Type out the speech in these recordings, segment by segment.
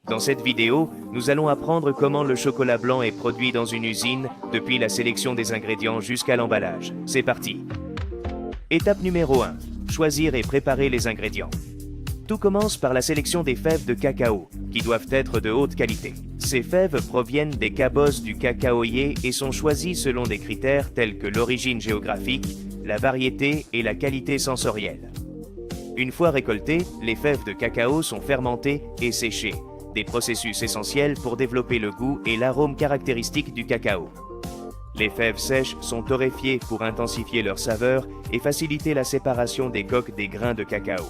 Dans cette vidéo, nous allons apprendre comment le chocolat blanc est produit dans une usine, depuis la sélection des ingrédients jusqu'à l'emballage. C'est parti! Étape numéro 1. Choisir et préparer les ingrédients. Tout commence par la sélection des fèves de cacao, qui doivent être de haute qualité. Ces fèves proviennent des cabosses du cacaoyer et sont choisies selon des critères tels que l'origine géographique, la variété et la qualité sensorielle. Une fois récoltées, les fèves de cacao sont fermentées et séchées, des processus essentiels pour développer le goût et l'arôme caractéristique du cacao. Les fèves sèches sont torréfiées pour intensifier leur saveur et faciliter la séparation des coques des grains de cacao.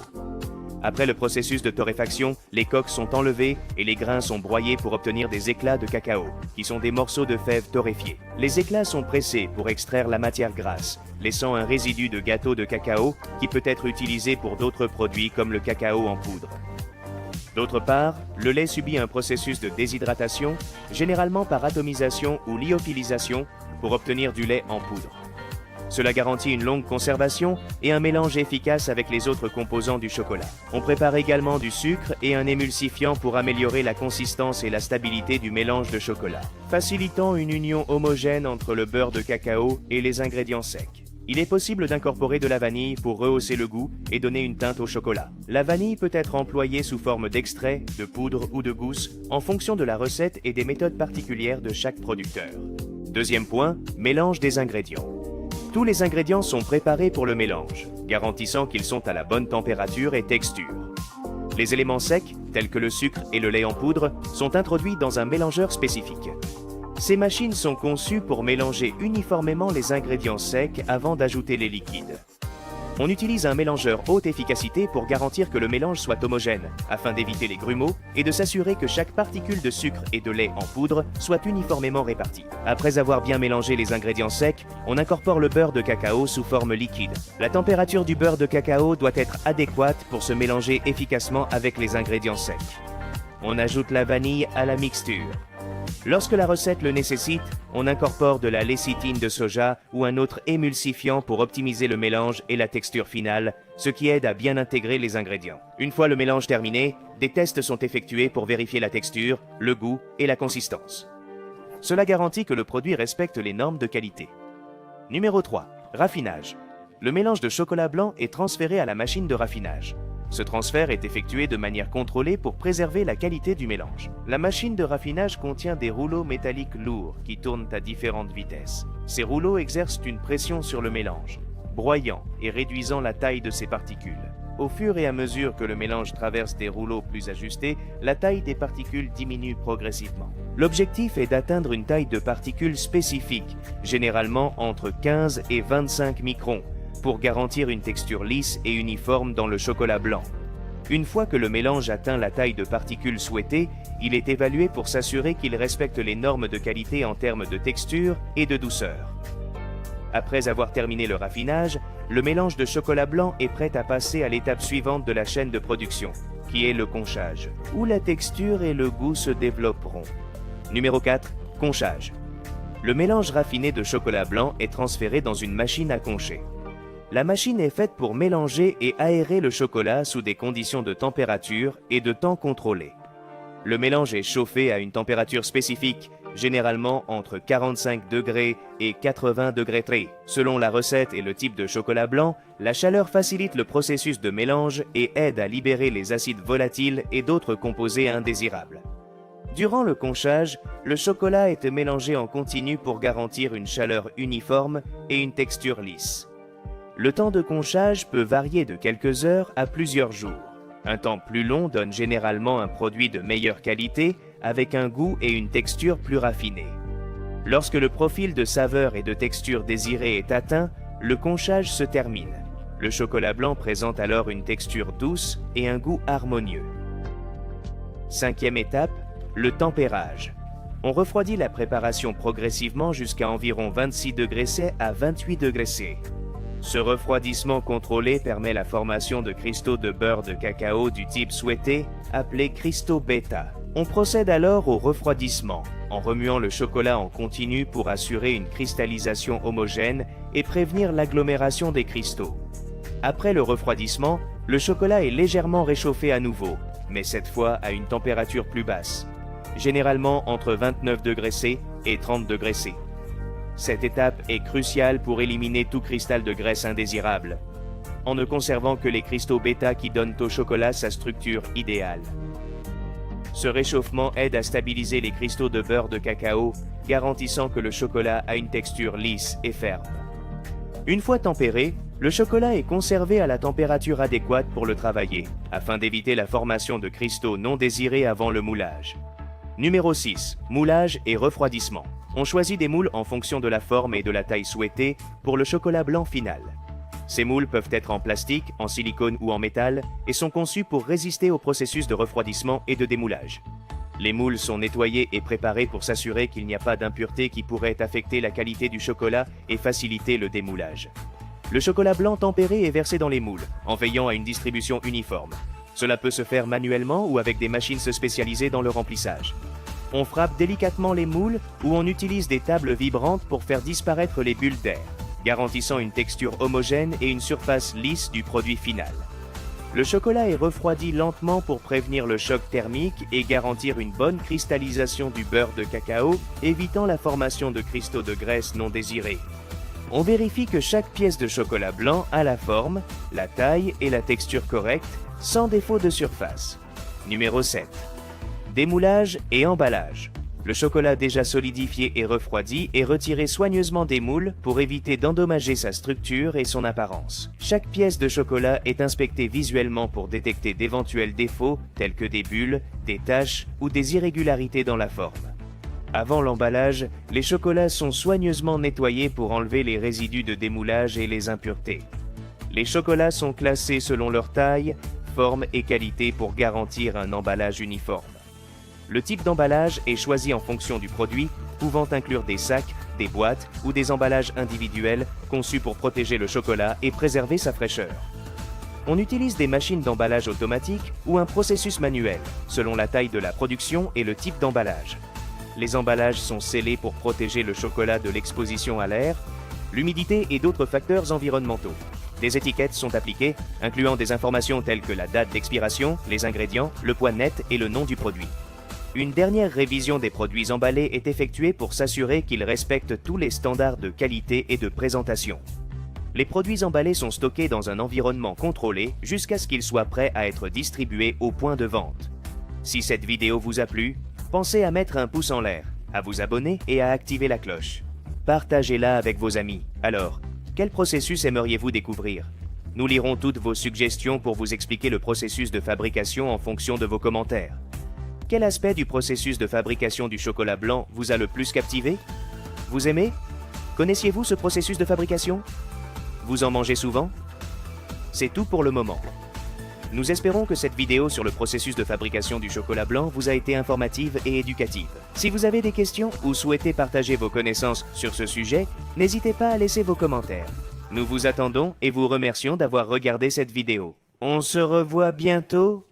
Après le processus de torréfaction, les coques sont enlevées et les grains sont broyés pour obtenir des éclats de cacao, qui sont des morceaux de fèves torréfiées. Les éclats sont pressés pour extraire la matière grasse, laissant un résidu de gâteau de cacao qui peut être utilisé pour d'autres produits comme le cacao en poudre. D'autre part, le lait subit un processus de déshydratation, généralement par atomisation ou lyophilisation, pour obtenir du lait en poudre. Cela garantit une longue conservation et un mélange efficace avec les autres composants du chocolat. On prépare également du sucre et un émulsifiant pour améliorer la consistance et la stabilité du mélange de chocolat, facilitant une union homogène entre le beurre de cacao et les ingrédients secs. Il est possible d'incorporer de la vanille pour rehausser le goût et donner une teinte au chocolat. La vanille peut être employée sous forme d'extrait, de poudre ou de gousse en fonction de la recette et des méthodes particulières de chaque producteur. Deuxième point, mélange des ingrédients. Tous les ingrédients sont préparés pour le mélange, garantissant qu'ils sont à la bonne température et texture. Les éléments secs, tels que le sucre et le lait en poudre, sont introduits dans un mélangeur spécifique. Ces machines sont conçues pour mélanger uniformément les ingrédients secs avant d'ajouter les liquides. On utilise un mélangeur haute efficacité pour garantir que le mélange soit homogène, afin d'éviter les grumeaux et de s'assurer que chaque particule de sucre et de lait en poudre soit uniformément répartie. Après avoir bien mélangé les ingrédients secs, on incorpore le beurre de cacao sous forme liquide. La température du beurre de cacao doit être adéquate pour se mélanger efficacement avec les ingrédients secs. On ajoute la vanille à la mixture. Lorsque la recette le nécessite, on incorpore de la lécithine de soja ou un autre émulsifiant pour optimiser le mélange et la texture finale, ce qui aide à bien intégrer les ingrédients. Une fois le mélange terminé, des tests sont effectués pour vérifier la texture, le goût et la consistance. Cela garantit que le produit respecte les normes de qualité. Numéro 3. Raffinage. Le mélange de chocolat blanc est transféré à la machine de raffinage. Ce transfert est effectué de manière contrôlée pour préserver la qualité du mélange. La machine de raffinage contient des rouleaux métalliques lourds qui tournent à différentes vitesses. Ces rouleaux exercent une pression sur le mélange, broyant et réduisant la taille de ces particules. Au fur et à mesure que le mélange traverse des rouleaux plus ajustés, la taille des particules diminue progressivement. L'objectif est d'atteindre une taille de particules spécifique, généralement entre 15 et 25 microns, pour garantir une texture lisse et uniforme dans le chocolat blanc. Une fois que le mélange atteint la taille de particules souhaitée, il est évalué pour s'assurer qu'il respecte les normes de qualité en termes de texture et de douceur. Après avoir terminé le raffinage, le mélange de chocolat blanc est prêt à passer à l'étape suivante de la chaîne de production, qui est le conchage, où la texture et le goût se développeront. Numéro 4. Conchage. Le mélange raffiné de chocolat blanc est transféré dans une machine à concher. La machine est faite pour mélanger et aérer le chocolat sous des conditions de température et de temps contrôlés. Le mélange est chauffé à une température spécifique, généralement entre 45 degrés et 80 degrés Celsius. Selon la recette et le type de chocolat blanc, la chaleur facilite le processus de mélange et aide à libérer les acides volatiles et d'autres composés indésirables. Durant le conchage, le chocolat est mélangé en continu pour garantir une chaleur uniforme et une texture lisse. Le temps de conchage peut varier de quelques heures à plusieurs jours. Un temps plus long donne généralement un produit de meilleure qualité avec un goût et une texture plus raffinés. Lorsque le profil de saveur et de texture désiré est atteint, le conchage se termine. Le chocolat blanc présente alors une texture douce et un goût harmonieux. Cinquième étape, le tempérage. On refroidit la préparation progressivement jusqu'à environ 26 degrés C à 28 degrés C. Ce refroidissement contrôlé permet la formation de cristaux de beurre de cacao du type souhaité, appelés cristaux bêta. On procède alors au refroidissement, en remuant le chocolat en continu pour assurer une cristallisation homogène et prévenir l'agglomération des cristaux. Après le refroidissement, le chocolat est légèrement réchauffé à nouveau, mais cette fois à une température plus basse, généralement entre 29 degrés C et 30 degrés C. Cette étape est cruciale pour éliminer tout cristal de graisse indésirable, en ne conservant que les cristaux bêta qui donnent au chocolat sa structure idéale. Ce réchauffement aide à stabiliser les cristaux de beurre de cacao, garantissant que le chocolat a une texture lisse et ferme. Une fois tempéré, le chocolat est conservé à la température adéquate pour le travailler, afin d'éviter la formation de cristaux non désirés avant le moulage. Numéro 6. Moulage et refroidissement. On choisit des moules en fonction de la forme et de la taille souhaitée pour le chocolat blanc final. Ces moules peuvent être en plastique, en silicone ou en métal et sont conçus pour résister au processus de refroidissement et de démoulage. Les moules sont nettoyés et préparés pour s'assurer qu'il n'y a pas d'impuretés qui pourraient affecter la qualité du chocolat et faciliter le démoulage. Le chocolat blanc tempéré est versé dans les moules, en veillant à une distribution uniforme. Cela peut se faire manuellement ou avec des machines spécialisées dans le remplissage. On frappe délicatement les moules ou on utilise des tables vibrantes pour faire disparaître les bulles d'air, garantissant une texture homogène et une surface lisse du produit final. Le chocolat est refroidi lentement pour prévenir le choc thermique et garantir une bonne cristallisation du beurre de cacao, évitant la formation de cristaux de graisse non désirés. On vérifie que chaque pièce de chocolat blanc a la forme, la taille et la texture correctes, sans défaut de surface. Numéro 7. Démoulage et emballage. Le chocolat déjà solidifié et refroidi est retiré soigneusement des moules pour éviter d'endommager sa structure et son apparence. Chaque pièce de chocolat est inspectée visuellement pour détecter d'éventuels défauts tels que des bulles, des taches ou des irrégularités dans la forme. Avant l'emballage, les chocolats sont soigneusement nettoyés pour enlever les résidus de démoulage et les impuretés. Les chocolats sont classés selon leur taille, forme et qualité pour garantir un emballage uniforme. Le type d'emballage est choisi en fonction du produit, pouvant inclure des sacs, des boîtes ou des emballages individuels conçus pour protéger le chocolat et préserver sa fraîcheur. On utilise des machines d'emballage automatique ou un processus manuel, selon la taille de la production et le type d'emballage. Les emballages sont scellés pour protéger le chocolat de l'exposition à l'air, l'humidité et d'autres facteurs environnementaux. Des étiquettes sont appliquées, incluant des informations telles que la date d'expiration, les ingrédients, le poids net et le nom du produit. Une dernière révision des produits emballés est effectuée pour s'assurer qu'ils respectent tous les standards de qualité et de présentation. Les produits emballés sont stockés dans un environnement contrôlé jusqu'à ce qu'ils soient prêts à être distribués au point de vente. Si cette vidéo vous a plu, pensez à mettre un pouce en l'air, à vous abonner et à activer la cloche. Partagez-la avec vos amis. Alors, quel processus aimeriez-vous découvrir? Nous lirons toutes vos suggestions pour vous expliquer le processus de fabrication en fonction de vos commentaires. Quel aspect du processus de fabrication du chocolat blanc vous a le plus captivé? Vous aimez? Connaissiez-vous ce processus de fabrication? Vous en mangez souvent? C'est tout pour le moment. Nous espérons que cette vidéo sur le processus de fabrication du chocolat blanc vous a été informative et éducative. Si vous avez des questions ou souhaitez partager vos connaissances sur ce sujet, n'hésitez pas à laisser vos commentaires. Nous vous attendons et vous remercions d'avoir regardé cette vidéo. On se revoit bientôt